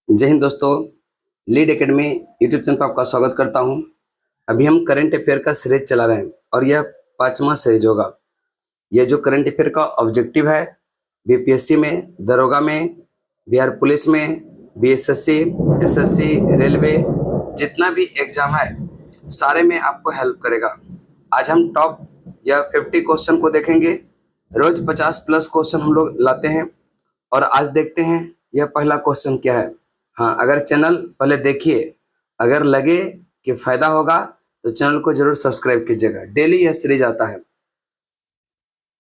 जय हिंद दोस्तों। Lead academy YouTube channel पर आपका स्वागत करता हूं। अभी हम करंट अफेयर का सीरीज चला रहे हैं और यह 5वां सीरीज होगा। यह जो करंट अफेयर का ऑब्जेक्टिव है, बीपीएससी में, दरोगा में, बिहार पुलिस में, बीएसएससी, एसएससी, रेलवे, जितना भी एग्जाम है सारे में आपको हेल्प करेगा। आज हम टॉप या 50 क्वेश्चन को देखेंगे। रोज 50 प्लस क्वेश्चन हम लोग लाते हैं और आज देखते हैं यह पहला क्वेश्चन क्या है। हाँ, अगर चैनल पहले देखिए, अगर लगे कि फायदा होगा तो चैनल को जरूर सब्सक्राइब कीजिएगा। डेली यह सीरीज आता है।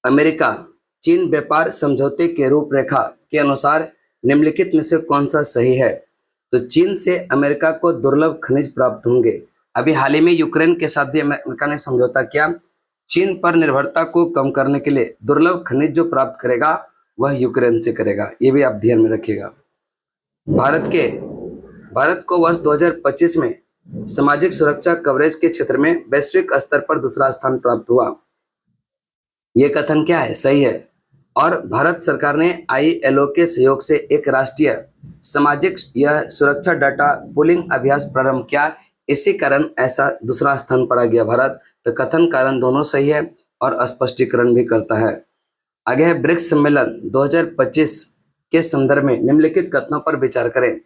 अमेरिका चीन व्यापार समझौते के रूपरेखा के अनुसार निम्नलिखित में से कौन सा सही है? तो चीन से अमेरिका को दुर्लभ खनिज प्राप्त होंगे। अभी हाल ही में यूक्रेन के साथ भी अमेरिका ने समझौता किया। चीन पर निर्भरता को कम करने के लिए दुर्लभ खनिज जो प्राप्त करेगा वह यूक्रेन से करेगा। ये भी आप ध्यान में रखिएगा। भारत को वर्ष 2025 में सामाजिक सुरक्षा कवरेज के क्षेत्र में वैश्विक स्तर पर दूसरा स्थान प्राप्त हुआ। ये कथन क्या है? सही है। और भारत सरकार ने आईएलओ के सहयोग से एक राष्ट्रीय सामाजिक या सुरक्षा डाटा पूलिंग अभ्यास प्रारंभ किया। इसी कारण ऐसा दूसरा स्थान पर आ गया भारत। तो कथन कारण दोनों सही है और स्पष्टीकरण भी करता है। आगे है ब्रिक्स सम्मेलन 2025 के संदर्भ में निम्नलिखित कथनों पर विचार करें।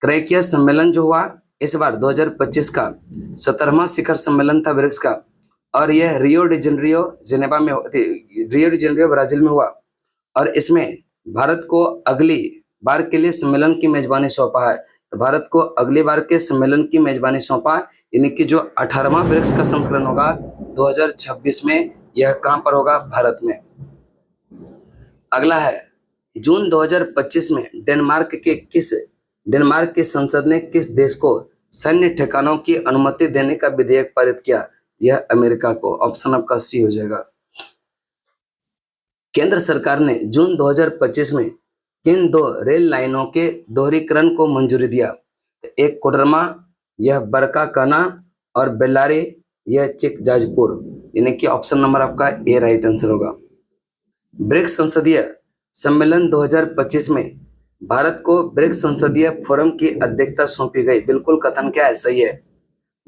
क्रैकिया सम्मेलन जो हुआ इस बार 2025 का 17वां शिखर सम्मेलन था ब्रिक्स का, और यह रियो डी जेनेरियो ब्राजील में हुआ। और इसमें भारत को अगली बार के लिए सम्मेलन की मेजबानी सौंपा है। तो भारत को अगली बार के सम्मेलन की मेजबानी सौंपा, यानी कि जो 18वां ब्रिक्स का संस्करण होगा 2026 में, यह कहां पर होगा? भारत में। अगला है जून 2025 में डेनमार्क की संसद ने किस देश को सैन्य ठिकानों की अनुमति देने का विधेयक पारित किया? यह अमेरिका को। ऑप्शन आपका सी हो जाएगा। केंद्र सरकार ने जून 2025 में किन दो रेल लाइनों के दोहरीकरण को मंजूरी दिया? एक कोडरमा, यह बरकाकाना, और बेल्लारी, यह चिकजाजपुर, यानी कि ऑप्शन नंबर आपका ए राइट आंसर होगा। ब्रिक्स संसदीय सम्मेलन 2025 में भारत को ब्रिक्स संसदीय फोरम की अध्यक्षता सौंपी गई। बिल्कुल कथन क्या है? सही है।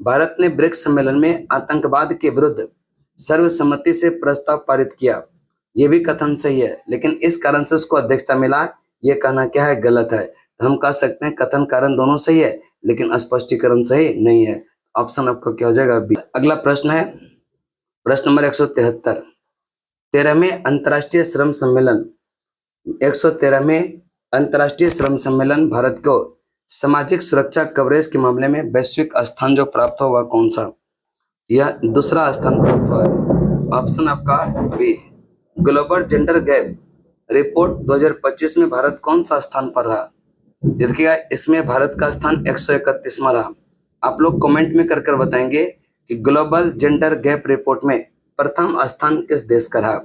भारत ने ब्रिक्स सम्मेलन में आतंकवाद के विरुद्ध सर्वसम्मति से प्रस्ताव पारित किया। यह भी कथन सही है, लेकिन इस कारण से उसको अध्यक्षता मिला, यह कहना क्या है? गलत है। तो हम कह सकते हैं कथन कारण दोनों सही है, लेकिन स्पष्टीकरण सही नहीं है। ऑप्शन आपका क्या हो जाएगा? बी। अगला प्रश्न है प्रश्न नंबर 173। 13वें अंतर्राष्ट्रीय श्रम सम्मेलन 113वें अंतर्राष्ट्रीय श्रम सम्मेलन भारत को सामाजिक सुरक्षा कवरेज के मामले में वैश्विक स्थान जो प्राप्त हुआ कौन सा? यह दूसरा स्थान प्राप्त हुआ है। ऑप्शन आपका B. Global gender gap report 2025 में भारत कौन सा स्थान पर रहा? देखिएगा, इसमें भारत का स्थान 131वां रहा। आप लोग कमेंट में कर बताएंगे कि ग्लोबल जेंडर गैप रिपोर्ट में प्रथम स्थान किस देश का रहा।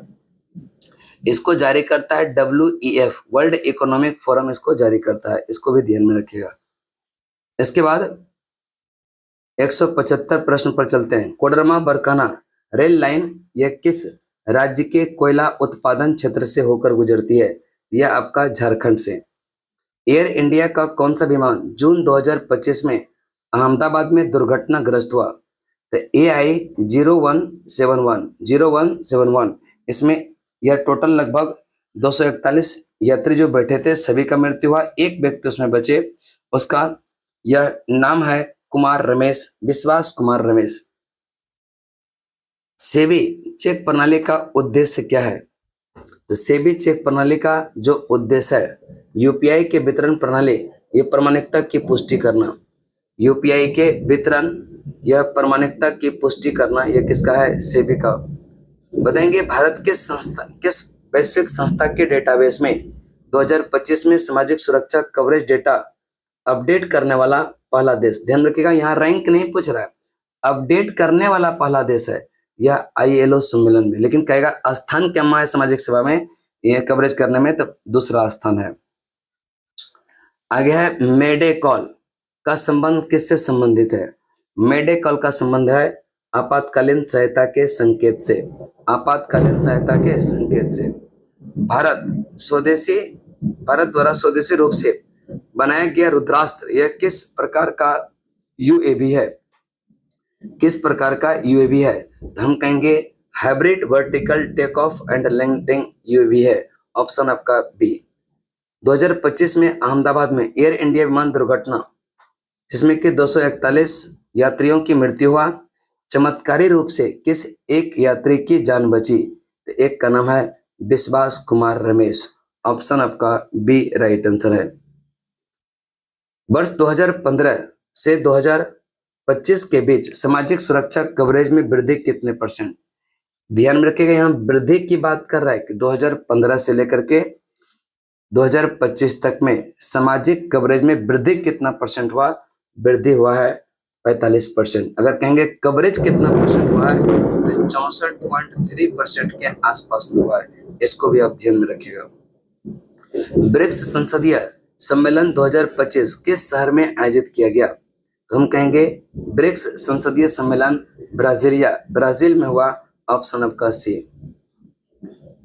इसको जारी करता है WEF, वर्ल्ड इकोनॉमिक फोरम इसको जारी करता है। इसको भी ध्यान में रखिएगा। इसके बाद 175 प्रश्न पर चलते हैं। कोडरमा बरकाना रेल लाइन यह किस राज्य के कोयला उत्पादन क्षेत्र से होकर गुजरती है? यह आपका झारखंड से। एयर इंडिया का कौन सा विमान जून 2025 में अहमदाबाद में दुर्घटनाग्रस्त हुआ? तो AI0171 इसमें यह टोटल लगभग 241 यात्री जो बैठे थे सभी का मृत्यु हुआ। एक व्यक्ति उसमें बचे, उसका यह नाम है विश्वास कुमार रमेश। सेबी चेक प्रणाली का उद्देश्य क्या है? तो सेबी चेक प्रणाली का जो उद्देश्य है, यूपीआई के वितरण प्रणाली, ये प्रामाणिकता की पुष्टि करना। यूपीआई के वितरण, यह प्रामाणिकता की पुष्टि करना, यह किसका है? सेबी का। बताएंगे भारत के किस वैश्विक संस्था के डेटाबेस में 2025 में सामाजिक सुरक्षा कवरेज डेटा अपडेट करने वाला पहला देश? ध्यान रखिएगा, यहाँ रैंक नहीं पूछ रहा है, अपडेट करने वाला पहला देश है यह आईएलओ सम्मेलन में। लेकिन कहेगा स्थान क्या है सामाजिक सेवा में यह कवरेज करने में, तब दूसरा स्थान है। आगे है मेडे कॉल का संबंध किससे संबंधित है? मेडे कॉल का संबंध है आपातकालीन सहायता के संकेत से। आपातकालीन सहायता के संकेत से भारत द्वारा स्वदेशी रूप से बनाया गया रुद्रास्त्र यह किस प्रकार का यूएवी है? किस प्रकार का यूएवी है? तो हम कहेंगे hybrid vertical take off and landing UAV है। ऑप्शन आपका बी। 2025 में अहमदाबाद में एयर इंडिया विमान दुर्घटना जिसमें कि 241 यात्रियों की मृत्यु हुआ, चमत्कारी रूप से किस एक यात्री की जान बची? तो एक का नाम है विश्वास कुमार रमेश। ऑप्शन आपका बी राइट आंसर है। वर्ष 2015 से 2025 के बीच सामाजिक सुरक्षा कवरेज में वृद्धि कितने %? ध्यान में रखिएगा, यहाँ वृद्धि की बात कर रहा है कि 2015 से लेकर के 2025 तक में सामाजिक कवरेज में वृद्धि कितना % हुआ? वृद्धि हुआ है 45%। अगर कहेंगे कवरेज कितना % हुआ है तो 64.3% के आसपास में हुआ है। इसको भी आप ध्यान में रखिएगा। ब्रिक्स संसदीय सम्मेलन 2025 किस शहर में आयोजित किया गया? तो हम कहेंगे ब्रिक्स संसदीय सम्मेलन ब्राजील में हुआ। ऑप्शन आपका सी।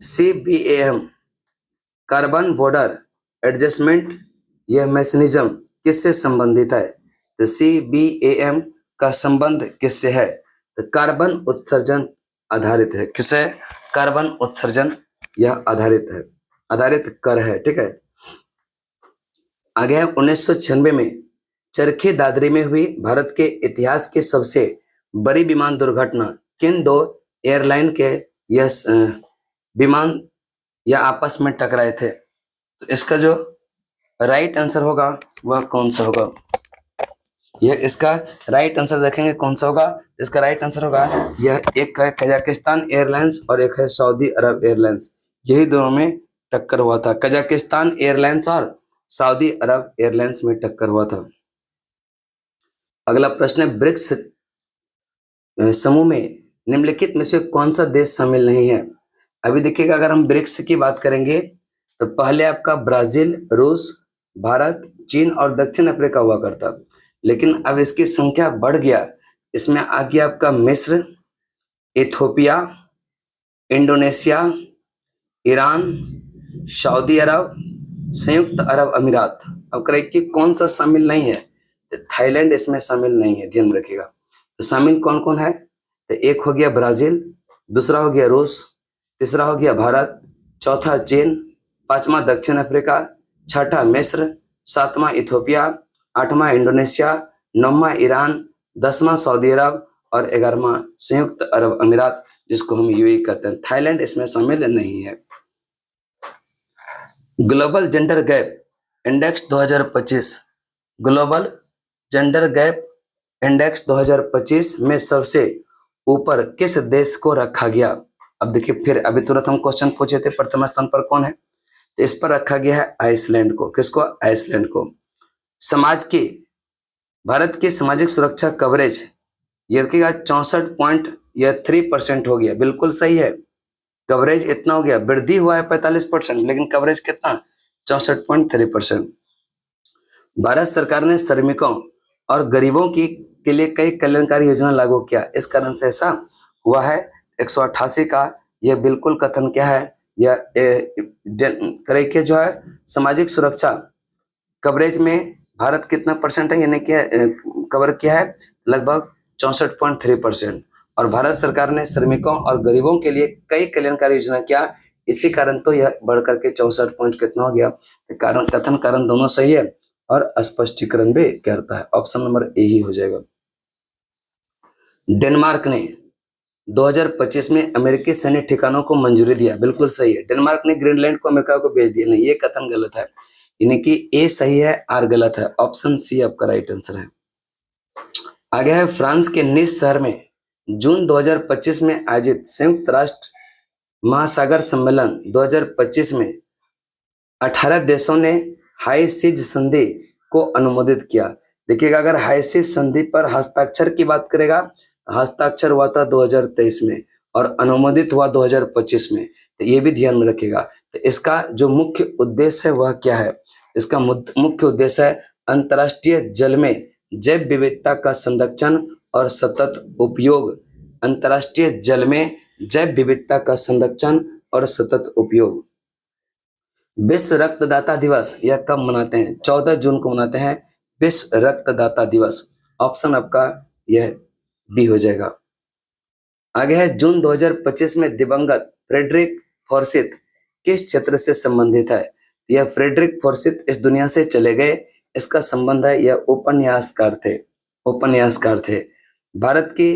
CBAM कार्बन बॉर्डर एडजस्टमेंट यह मैकेनिज्म किससे संबंधित है? तो CBAM का संबंध किससे है? तो कार्बन उत्सर्जन आधारित है। किससे? कार्बन उत्सर्जन यह आधारित कर है। ठीक है। आगे है 1996 में चरखी दादरी में हुई भारत के इतिहास की सबसे बड़ी विमान दुर्घटना किन दो एयरलाइन के यह विमान या आपस में टकराए थे? तो इसका जो राइट आंसर होगा वह कौन सा होगा? यह इसका राइट आंसर देखेंगे कौन सा होगा। इसका राइट आंसर होगा यह एक है कजाकिस्तान एयरलाइंस और एक है सऊदी अरब एयरलाइंस। यही दोनों में टक्कर हुआ था। कजाकिस्तान एयरलाइंस और सऊदी अरब एयरलाइंस में टक्कर हुआ था। अगला प्रश्न है ब्रिक्स समूह में निम्नलिखित में से कौन सा देश शामिल नहीं है? अभी देखिएगा, अगर हम ब्रिक्स की बात करेंगे तो पहले आपका ब्राजील, रूस, भारत, चीन और दक्षिण अफ्रीका हुआ करता, लेकिन अब इसकी संख्या बढ़ गया। इसमें आ गया आपका मिस्र, इथोपिया, इंडोनेशिया, ईरान, सऊदी अरब, संयुक्त अरब अमीरात। अब करें कि कौन सा शामिल नहीं है? तो थाईलैंड इसमें शामिल नहीं है। ध्यान रखिएगा। तो शामिल कौन कौन है? तो एक हो गया ब्राजील, दूसरा हो गया रूस, तीसरा हो गया भारत, चौथा चीन, पांचवा दक्षिण अफ्रीका, छठा मिस्र, सातवां इथोपिया, आठवां इंडोनेशिया, नौवां ईरान, 10वां सऊदी अरब और 11वां संयुक्त अरब अमीरात, जिसको हम यूएई कहते हैं। थाईलैंड इसमें शामिल नहीं है। Global gender gap index 2025, global gender gap index 2025 में सबसे ऊपर किस देश को रखा गया? अब देखिए, फिर अभी तुरंत हम क्वेश्चन पूछे थे प्रथम स्थान पर कौन है, तो इस पर रखा गया है आइसलैंड को। किसको? आइसलैंड को। समाज की भारत की सामाजिक सुरक्षा कवरेज ये देखिएगा 64.3% हो गया। बिल्कुल सही है, कवरेज इतना हो गया। वृद्धि हुआ है 45%, लेकिन कवरेज कितना? 64.3%। भारत सरकार ने श्रमिकों और गरीबों की के लिए कई कल्याणकारी योजना लागू किया, इस कारण से ऐसा हुआ है। 188 का यह बिल्कुल कथन क्या है? यह करे के जो है सामाजिक सुरक्षा कवरेज में भारत कितना % है, यानी क्या कवर किया है? लगभग 64.3%। और भारत सरकार ने श्रमिकों और गरीबों के लिए कई कल्याणकारी योजना किया, इसी कारण तो यह बढ़कर के 64 पॉइंट कितना हो गया। कारण कथन कारण दोनों सही है और स्पष्टीकरण भी करता है। ऑप्शन नंबर ए ही हो जाएगा। डेनमार्क ने 2025 में अमेरिकी सैन्य ठिकानों को मंजूरी दिया। बिल्कुल सही है, डेनमार्क ने ग्रीनलैंड को अमेरिका को भेज दिया। नहीं, ये कथन गलत है, यानी कि ए सही है, आर गलत है। ऑप्शन सी आपका राइट आंसर है। आगे है फ्रांस के निस शहर में जून 2025 में आयोजित संयुक्त राष्ट्र महासागर सम्मेलन 2025 में 18 देशों ने हाई सीज संधि को अनुमोदित किया। देखिएगा, अगर हाई सीज संधि पर हस्ताक्षर की बात करेगा, हस्ताक्षर हुआ था 2023 में और अनुमोदित हुआ 2025 में, तो ये भी ध्यान में रखिएगा। तो इसका जो मुख्य उद्देश्य है वह क्या है? इसका मुख्य उद्देश्य है अंतर्राष्ट्रीय जल में जैव विविधता का संरक्षण और सतत उपयोग। अंतर्राष्ट्रीय जल में जैव विविधता का संरक्षण और सतत उपयोग। विश्व रक्तदाता दिवस यह कब मनाते हैं? 14 जून को मनाते हैं विश्व रक्तदाता दिवस। ऑप्शन आपका यह बी हो जाएगा। आगे है जून 2025 में दिवंगत फ्रेडरिक फॉर्सिथ किस क्षेत्र से संबंधित है? यह फ्रेडरिक फॉर्सिथ इस दुनिया से चले गए, इसका संबंध है, यह उपन्यासकार थे। भारत की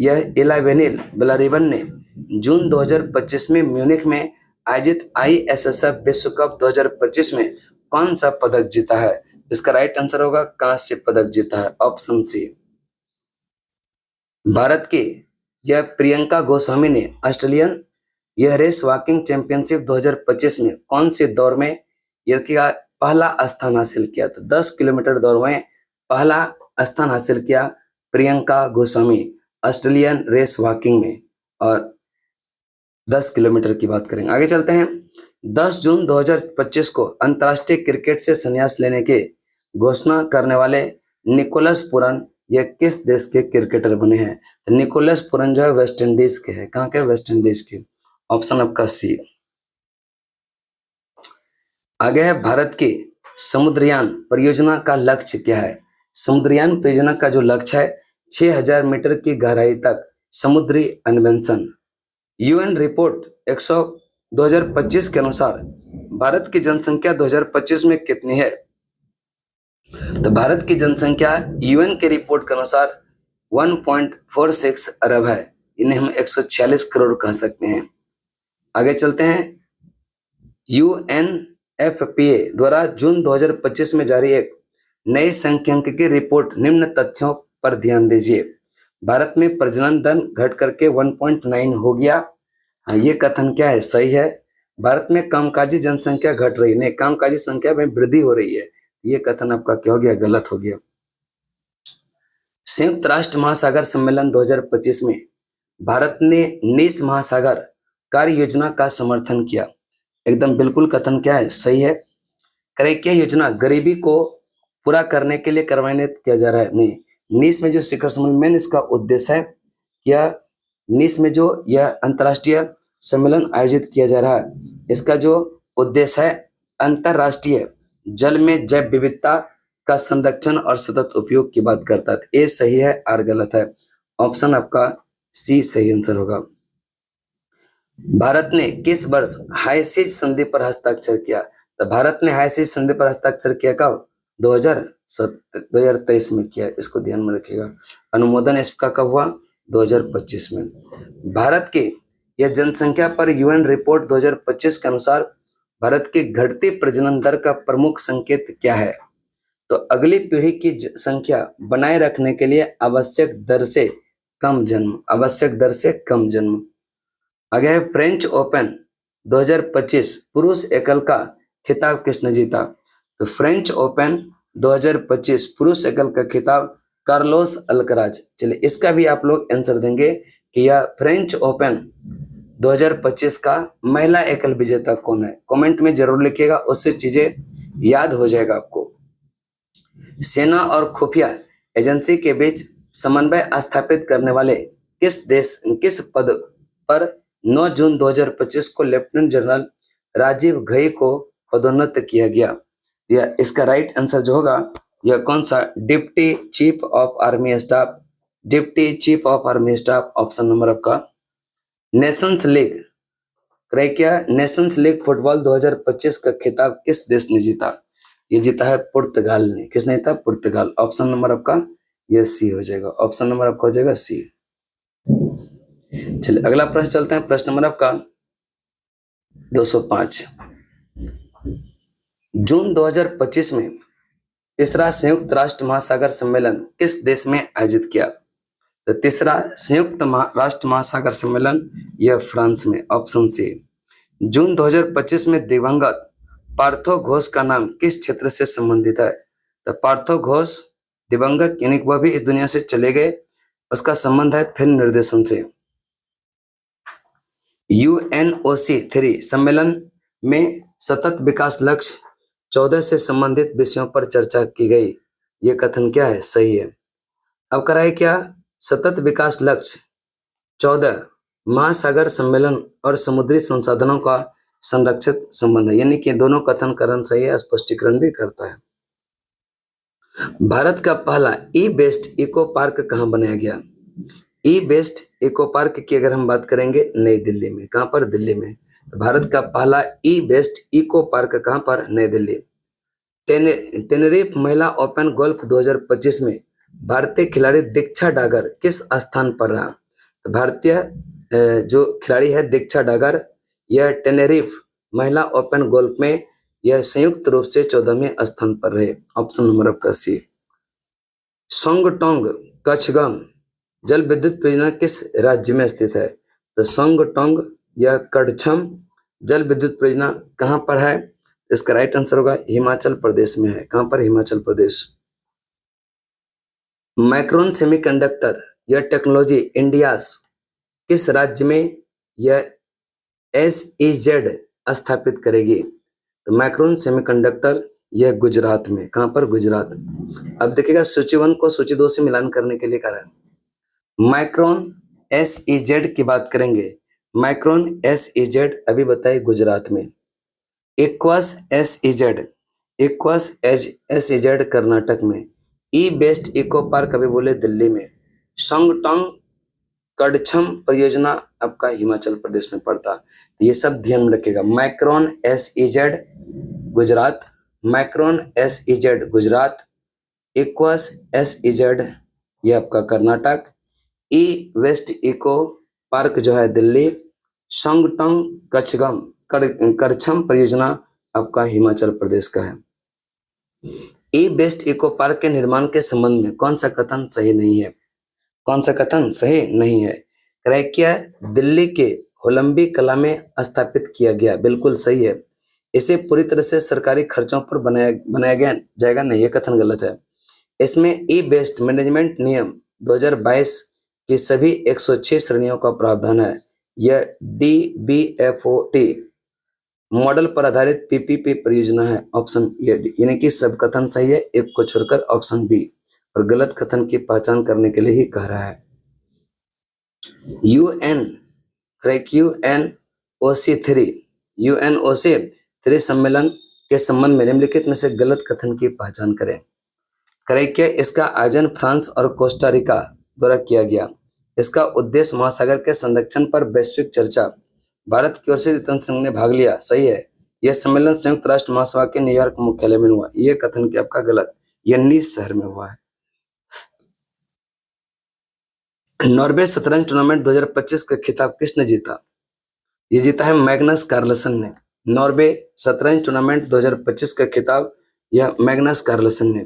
यह इलावेनिल ब्लारिवन ने जून 2025 में म्यूनिख में आयोजित ISSF विश्व कप 2025 में कौन सा पदक जीता है? इसका राइट आंसर होगा कांस्य पदक जीता है, ऑप्शन सी। भारत की यह प्रियंका गोस्वामी ने ऑस्ट्रेलियन यह रेस वॉकिंग चैंपियनशिप 2025 में कौन से दौर में यह पहला स्थान हासिल किया? तो 10 किलोमीटर दौड़ में पहला स्थान हासिल किया Priyanka Goswami Australian race walking में। और 10 किलोमीटर की बात करेंगे, आगे चलते हैं। 10 जून 2025 को अंतर्राष्ट्रीय क्रिकेट से संन्यास लेने की घोषणा करने वाले निकोलस पुरन यह किस देश के क्रिकेटर बने हैं? तो निकोलस पुरन जो है वेस्ट इंडीज के हैं। कहाँ के? वेस्ट इंडीज के। ऑप्शन आपका सी। आगे है भारत की समुद्रयान परियोजना का लक्ष्य क्या है? समुद्रयान परियोजना का जो लक्ष्य है 6000 मीटर की गहराई तक समुद्री अन्वेषण। UN रिपोर्ट 2025 के अनुसार भारत की जनसंख्या 2025 में कितनी है? तो भारत की जनसंख्या UN के रिपोर्ट के अनुसार 1.46 अरब है। इन्हें हम 146 करोड़ कह सकते हैं। आगे चलते हैं। UNFPA द्वारा जून 2025 में जारी एक नई सांख्यिकी रिपोर्ट निम्न तथ्यों पर ध्यान दीजिए। भारत में प्रजनन दर घट करके 1.9 हो गया। हाँ, ये कथन क्या है? सही है। भारत में कामकाजी जनसंख्या घट रही है, कामकाजी संख्या में वृद्धि हो रही है। ये कथन आपका क्या हो गया? गलत हो गया। संयुक्त राष्ट्र महासागर सम्मेलन 2025 में भारत ने नीस महासागर कार्य योजना का समर्थन किया। एकदम बिल्कुल कथन क्या है? सही है। क्या योजना गरीबी को पूरा करने के लिए कार्यान्वित किया जा रहा है? नहीं, नीस में जो शिखर सम्मेलन इसका उद्देश्य है, यह नीस में जो यह अंतर्राष्ट्रीय सम्मेलन आयोजित किया जा रहा है, इसका जो उद्देश्य है अंतर्राष्ट्रीय जल में जैव विविधता का संरक्षण और सतत उपयोग की बात करता है। ए सही है, आर गलत है। ऑप्शन आपका सी सही आंसर होगा। भारत ने किस वर्ष हाइसिस संधि पर हस्ताक्षर किया? तो भारत ने हाइसिस संधि पर हस्ताक्षर किया कब? 2023 में किया। इसको ध्यान में रखिएगा। अनुमोदन इसका कब हुआ? 2025 में। भारत की यह जनसंख्या पर UN रिपोर्ट 2025 के अनुसार भारत की घटती प्रजनन दर का प्रमुख संकेत क्या है? तो अगली पीढ़ी की संख्या बनाए रखने के लिए आवश्यक दर से कम जन्म। आगे है फ्रेंच ओपन 2025 पुरुष एकल का खिताब किसने जीता? तो फ्रेंच ओपन 2025 पुरुष एकल का खिताब कार्लोस अल्कराज। चलिए इसका भी आप लोग आंसर देंगे कि यह फ्रेंच ओपन 2025 का महिला एकल विजेता कौन है? कमेंट में जरूर लिखिएगा, उससे चीजें याद हो जाएगा आपको। सेना और खुफिया एजेंसी के बीच समन्वय स्थापित करने वाले किस पद पर 9 जून 2025 को लेफ्टिनेंट जनरल राजीव घई को पदोन्नत किया गया? यह इसका राइट आंसर जो होगा यह कौन सा? Deputy chief of army staff. Option number आपका। Nations League Nations League football 2025 का खिताब किस देश ने जीता? ये जीता है पुर्तगाल ने। किसने जीता? पुर्तगाल। ऑप्शन नंबर आपका ये सी हो जाएगा। ऑप्शन नंबर आपका हो जाएगा सी। चलिए अगला प्रश्न चलते हैं। प्रश्न नंबर आपका 205। जून 2025 में तीसरा संयुक्त राष्ट्र महासागर सम्मेलन किस देश में आयोजित किया? तो तीसरा संयुक्त राष्ट्र महासागर सम्मेलन यह फ्रांस में। Option C. जून 2025 में दिवंगत पार्थो घोष का नाम किस क्षेत्र से संबंधित है? तो पार्थो घोष दिवंगत यानी वह भी इस दुनिया से चले गए, उसका संबंध है फिल्म निर्देशन से। UNOC 3 सम्मेलन में सतत विकास लक्ष्य 14 से संबंधित विषयों पर चर्चा की गई। ये कथन क्या है? सही है। अब कराए क्या? सतत विकास लक्ष्य 14 महासागर सम्मेलन और समुद्री संसाधनों का संरक्षित संबंध है, यानी कि दोनों कथन करण सही है, स्पष्टीकरण भी करता है। भारत का पहला ई बेस्ड इको पार्क कहाँ बनाया गया? ई बेस्ड इको पार्क की अगर हम बात करेंगे नई दिल्ली में। कहाँ पर? दिल्ली में। तो भारत का पहला ई बेस्ड इको पार्क कहाँ पर? नई दिल्ली। टेनरिफ महिला ओपन गोल्फ 2025 में भारतीय खिलाड़ी दीक्षा डागर किस स्थान पर रहा? तो भारतीय जो खिलाड़ी है दीक्षा डागर, यह टेनरिफ महिला ओपन गोल्फ में यह संयुक्त रूप से 14वें स्थान पर रहे। ऑप्शन नंबर आपका सी। सोंगटोंग कच्छगम जल विद्युत परियोजना किस राज्य में स्थित है? तो सोंगटोंग यह कड़छम जल विद्युत परियोजना कहाँ पर है? इसका राइट आंसर होगा हिमाचल प्रदेश में है। कहाँ पर? हिमाचल प्रदेश। माइक्रोन सेमीकंडक्टर यह टेक्नोलॉजी इंडियाज किस राज्य में यह SEZ स्थापित करेगी? तो माइक्रोन सेमीकंडक्टर यह गुजरात में। कहाँ पर? गुजरात। अब देखिएगा सूची 1 को सूची 2 से मिलान करने के लिए कह रहा है। माइक्रोन SEZ की बात करेंगे। माइक्रोन SEZ अभी बताइए गुजरात में। इक्वस SEZ कर्नाटक में। ई बेस्ट इको पार्क अभी बोले दिल्ली में। सोंगटोंग कड़छम परियोजना आपका हिमाचल प्रदेश में पड़ता। तो ये सब ध्यान में रखिएगा। Micron SEZ Gujarat, micron SEZ Gujarat, equals SEZ ये आपका कर्नाटक, ई वेस्ट इको पार्क जो है दिल्ली, सोंगटोंग कच्छगम करछम परियोजना आपका हिमाचल प्रदेश का है। ई बेस्ट इको पार्क के निर्माण के संबंध में कौन सा कथन सही नहीं है? कौन सा कथन सही नहीं है? क्रैकिया दिल्ली के होलंबी कला में स्थापित किया गया, बिल्कुल सही है। इसे पूरी तरह से सरकारी खर्चों पर बनाया गया जाएगा, नहीं, ये कथन गलत है। इसमें ई बेस्ट मैनेजमेंट नियम 2022 की सभी 106 श्रेणियों का प्रावधान है। यह DBFOT मॉडल पर आधारित PPP परियोजना है। ऑप्शन ये, यानी कि सब कथन सही है, एक को छोड़कर ऑप्शन बी, और गलत कथन की पहचान करने के लिए ही कह रहा है। UNOC3 सम्मेलन के संबंध में निम्नलिखित में से गलत कथन की पहचान करें। क्रैकिया इसका आयोजन फ्रांस और कोस्टा रिका द्वारा किया गया। इसका उद्देश्य महासागर के संरक्षण पर वैश्विक चर्चा। भारत की ओर से तंत्र संघ ने भाग लिया, सही है। यह सम्मेलन संयुक्त राष्ट्र महासभा के न्यूयॉर्क मुख्यालय में हुआ। यह कथन की आपका गलत, यह नीस शहर में हुआ है। नॉर्वे शतरंज टूर्नामेंट 2025 का खिताब किसने जीता? ये जीता है मैग्नस कार्लसन ने। नॉर्वे शतरंज टूर्नामेंट 2025 का खिताब यह मैग्नस कार्लसन ने।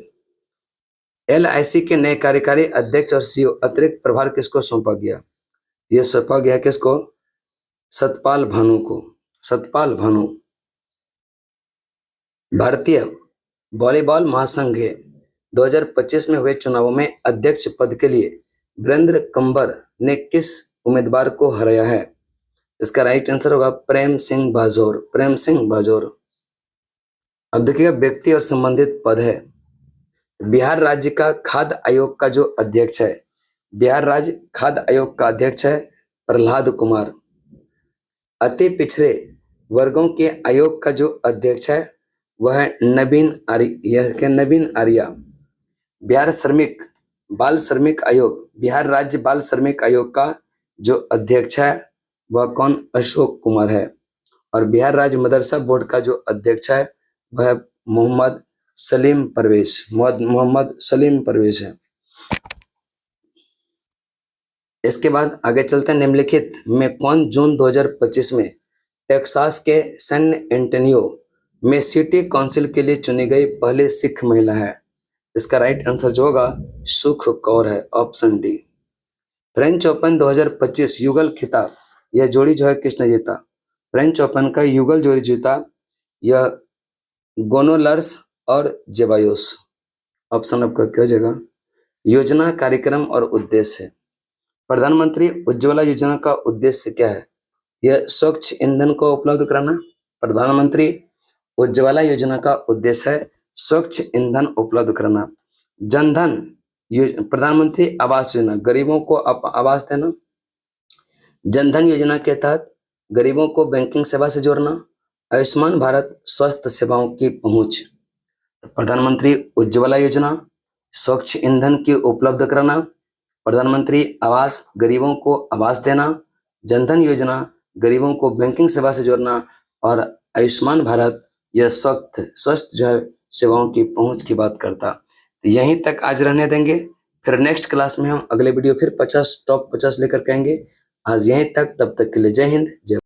LIC के नए कार्यकारी अध्यक्ष और CEO अतिरिक्त प्रभार किसको सौंपा गया? यह सौंपा गया किसको? सतपाल भानु को। सतपाल भानु। भारतीय वॉलीबॉल महासंघ 2025 में हुए चुनावों में अध्यक्ष पद के लिए वीरेंद्र कंवर ने किस उम्मीदवार को हराया है? इसका राइट आंसर होगा प्रेम सिंह बाजोर। प्रेम सिंह बाजोर। अब देखिएगा व्यक्ति और संबंधित पद है। बिहार राज्य का खाद्य आयोग का जो अध्यक्ष है, बिहार राज्य खाद्य आयोग का अध्यक्ष है प्रहलाद कुमार। अति पिछड़े वर्गों के आयोग का जो अध्यक्ष है वह है नवीन आर्या। बिहार बाल श्रमिक आयोग, बिहार राज्य बाल श्रमिक आयोग का जो अध्यक्ष है वह कौन? अशोक कुमार है। और बिहार राज्य मदरसा बोर्ड का जो अध्यक्ष है वह मोहम्मद सलीम परवेज है। इसके बाद आगे चलते हैं। निम्नलिखित में कौन जून 2025 में टेक्सास के सैन एंटोनियो में सिटी काउंसिल के लिए चुनी गई पहली सिख महिला है? इसका राइट आंसर जो होगा सुख कौर है। Option D. फ्रेंच ओपन 2025 युगल खिताब यह जोड़ी जो है किसने जीता? फ्रेंच ओपन का युगल जोड़ी जीता यह गोनोलर्स और जेबायोस। ऑप्शन आपका क्या हो जाएगा? योजना, कार्यक्रम और उद्देश्य। प्रधानमंत्री उज्ज्वला योजना का उद्देश्य क्या है? यह स्वच्छ ईंधन को उपलब्ध कराना। प्रधानमंत्री उज्ज्वला योजना का उद्देश्य है स्वच्छ ईंधन उपलब्ध कराना। जनधन प्रधानमंत्री आवास योजना, गरीबों को आवास देना। जनधन योजना के तहत गरीबों को बैंकिंग सेवा से जोड़ना। आयुष्मान भारत स्वास्थ्य सेवाओं की पहुंच, प्रधानमंत्री उज्ज्वला योजना, स्वच्छ ईंधन की उपलब्ध कराना, प्रधानमंत्री आवास गरीबों को आवास देना, जनधन योजना गरीबों को बैंकिंग सेवा से जोड़ना और आयुष्मान भारत यह स्वस्थ जो है सेवाओं की पहुंच की बात करता। तो यहीं तक आज रहने देंगे, फिर नेक्स्ट क्लास में हम अगले वीडियो फिर 50 टॉप 50 लेकर कहेंगे। आज यहीं तक, तब तक के लिए जय हिंद जय